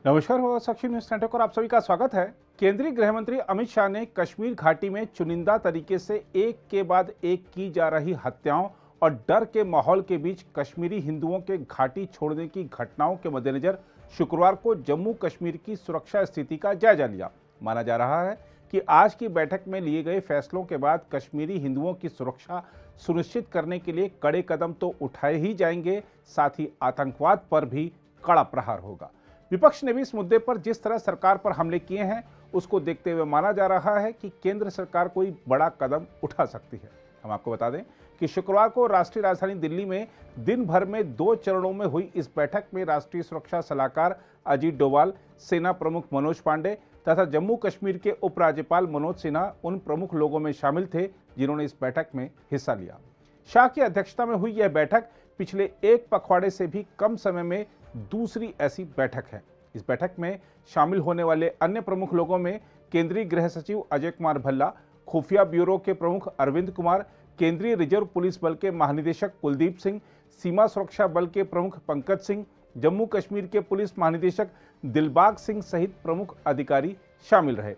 नमस्कार हो साक्षी news network और आप सभी का स्वागत है। केंद्रीय गृह मंत्री अमित शाह ने कश्मीर घाटी में चुनिंदा तरीके से एक के बाद एक की जा रही हत्याओं और डर के माहौल के बीच कश्मीरी हिंदुओं के घाटी छोड़ने की घटनाओं के मद्देनजर शुक्रवार को जम्मू कश्मीर की सुरक्षा स्थिति का जायजा लिया। माना जा रहा है कि आज की बैठक में लिए गए फैसलों के बाद कश्मीरी हिंदुओं की सुरक्षा सुनिश्चित करने के लिए कड़े कदम तो उठाए ही जाएंगे, साथ ही आतंकवाद पर भी कड़ा प्रहार होगा। विपक्ष ने भी इस मुद्दे पर जिस तरह सरकार पर हमले किए हैं उसको देखते हुए माना जा रहा है कि केंद्र सरकार कोई बड़ा कदम उठा सकती है। हम आपको बता दें कि शुक्रवार को राष्ट्रीय राजधानी दिल्ली में दिन भर में 2 चरणों में हुई इस बैठक में राष्ट्रीय सुरक्षा सलाहकार अजीत डोभाल, सेना प्रमुख मनोज पांडे तथा जम्मू कश्मीर के उपराज्यपाल मनोज सिन्हा उन प्रमुख लोगों में शामिल थे जिन्होंने इस बैठक में हिस्सा लिया। शाह की अध्यक्षता में हुई यह बैठक पिछले एक पखवाड़े से भी कम समय में दूसरी ऐसी बैठक है। इस बैठक में शामिल होने वाले अन्य प्रमुख लोगों में केंद्रीय गृह सचिव अजय कुमार भल्ला, खुफिया ब्यूरो के प्रमुख अरविंद कुमार, केंद्रीय रिजर्व पुलिस बल के महानिदेशक कुलदीप सिंह, सीमा सुरक्षा बल के प्रमुख पंकज सिंह, जम्मू कश्मीर के पुलिस महानिदेशक दिलबाग सिंह सहित प्रमुख अधिकारी शामिल रहे।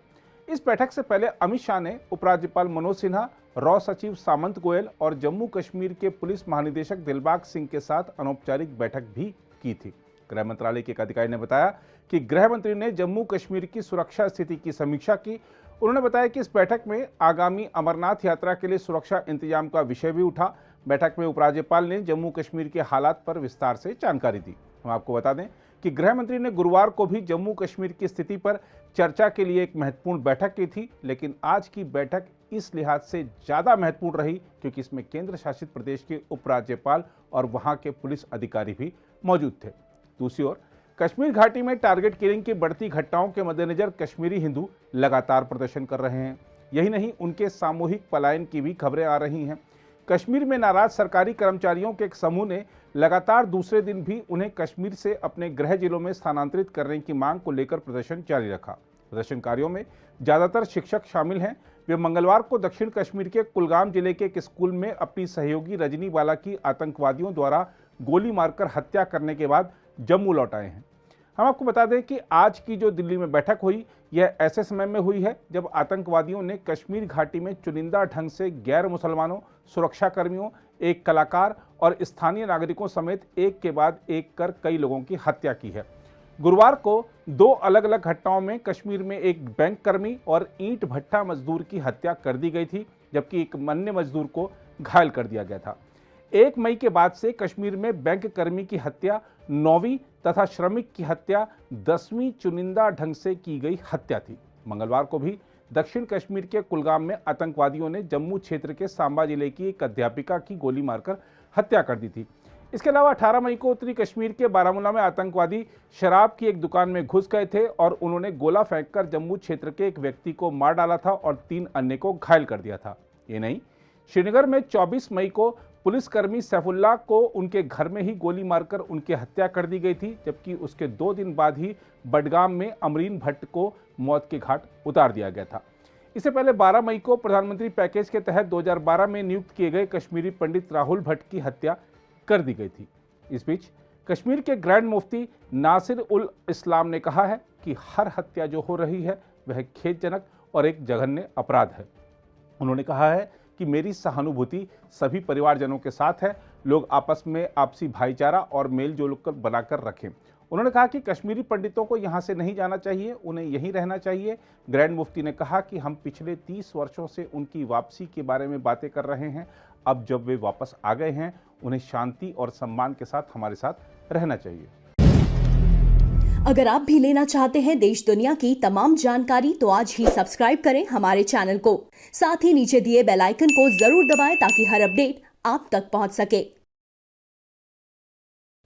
इस बैठक से पहले अमित शाह ने उपराज्यपाल मनोज सिन्हा, रॉ सचिव सामंत गोयल और जम्मू कश्मीर के पुलिस महानिदेशक दिलबाग सिंह के साथ अनौपचारिक बैठक भी की थी। गृह मंत्रालय के एक अधिकारी ने बताया कि गृह मंत्री ने जम्मू कश्मीर की सुरक्षा स्थिति की समीक्षा की। उन्होंने बताया कि इस बैठक में आगामी अमरनाथ यात्रा के लिए सुरक्षा इंतजाम का विषय भी उठा। बैठक में उपराज्यपाल ने जम्मू कश्मीर के हालात पर विस्तार से जानकारी दी। हम आपको बता दें कि गृह मंत्री ने गुरुवार को भी जम्मू कश्मीर की स्थिति पर चर्चा के लिए एक महत्वपूर्ण बैठक की थी, लेकिन आज की बैठक इस लिहाज से ज़्यादा महत्वपूर्ण रही क्योंकि इसमें केंद्र शासित प्रदेश के उपराज्यपाल और वहां के पुलिस अधिकारी भी मौजूद थे। दूसरी ओर कश्मीर घाटी में टारगेट किलिंग की बढ़ती घटनाओं के मद्देनजर कश्मीरी हिंदू लगातार प्रदर्शन कर रहे हैं। यही नहीं, उनके सामूहिक पलायन की भी खबरें आ रही हैं। कश्मीर में नाराज सरकारी कर्मचारियों के एक समूह ने लगातार दूसरे दिन भी उन्हें कश्मीर से अपने गृह जिलों में स्थानांतरित करने की मांग को लेकर प्रदर्शन जारी रखा। प्रदर्शनकारियों में ज्यादातर शिक्षक शामिल हैं। वे मंगलवार को दक्षिण कश्मीर के कुलगाम जिले के एक स्कूल में अपनी सहयोगी रजनी बाला की आतंकवादियों द्वारा गोली मारकर हत्या करने के बाद जम्मू लौट आए हैं। हम आपको बता दें कि आज की जो दिल्ली में बैठक हुई यह ऐसे समय में हुई है जब आतंकवादियों ने कश्मीर घाटी में चुनिंदा ढंग से गैर मुसलमानों, सुरक्षाकर्मियों, एक कलाकार और स्थानीय नागरिकों समेत एक के बाद एक कर कई लोगों की हत्या की है। गुरुवार को 2 अलग अलग घटनाओं में कश्मीर में एक बैंक कर्मी और ईंट भट्टा मजदूर की हत्या कर दी गई थी, जबकि एक अन्य मजदूर को घायल कर दिया गया था। 1 मई के बाद से कश्मीर में बैंक कर्मी की हत्या 9वीं तथा श्रमिक की हत्या 10वीं चुनिंदा ढंग से की गई हत्या थी। मंगलवार को भी दक्षिण कश्मीर के कुलगाम में आतंकवादियों ने जम्मू क्षेत्र के सांबा जिले की एक अध्यापिका की गोली मारकर हत्या कर दी थी। इसके अलावा 18 मई को उत्तरी कश्मीर के बारामूला में आतंकवादी शराब की एक दुकान में घुस गए थे और उन्होंने गोला फेंककर जम्मू क्षेत्र के एक व्यक्ति को मार डाला था और 3 अन्य को घायल कर दिया था। ये नहीं, श्रीनगर में 24 मई को पुलिसकर्मी सैफुल्लाह को उनके घर में ही गोली मारकर उनकी हत्या कर दी गई थी, जबकि उसके 2 दिन बाद ही बडगाम में अमरीन भट्ट को मौत के घाट उतार दिया गया था। इससे पहले 12 मई को प्रधानमंत्री पैकेज के तहत 2012 में नियुक्त किए गए कश्मीरी पंडित राहुल भट्ट की हत्या कर दी गई थी। इस बीच कश्मीर के ग्रैंड मुफ्ती नासिर उल इस्लाम ने कहा है कि हर हत्या जो हो रही है वह खेदजनक और एक जघन्य अपराध है। उन्होंने कहा है कि मेरी सहानुभूति सभी परिवारजनों के साथ है। लोग आपस में आपसी भाईचारा और मेल जोल कर बनाकर रखें। उन्होंने कहा कि कश्मीरी पंडितों को यहाँ से नहीं जाना चाहिए, उन्हें यहीं रहना चाहिए। ग्रैंड मुफ्ती ने कहा कि हम पिछले 30 वर्षों से उनकी वापसी के बारे में बातें कर रहे हैं। अब जब वे वापस आ गए हैं, उन्हें शांति और सम्मान के साथ हमारे साथ रहना चाहिए। अगर आप भी लेना चाहते हैं देश दुनिया की तमाम जानकारी तो आज ही सब्सक्राइब करें हमारे चैनल को। साथ ही नीचे दिए बेल आइकन को जरूर दबाएं ताकि हर अपडेट आप तक पहुंच सके।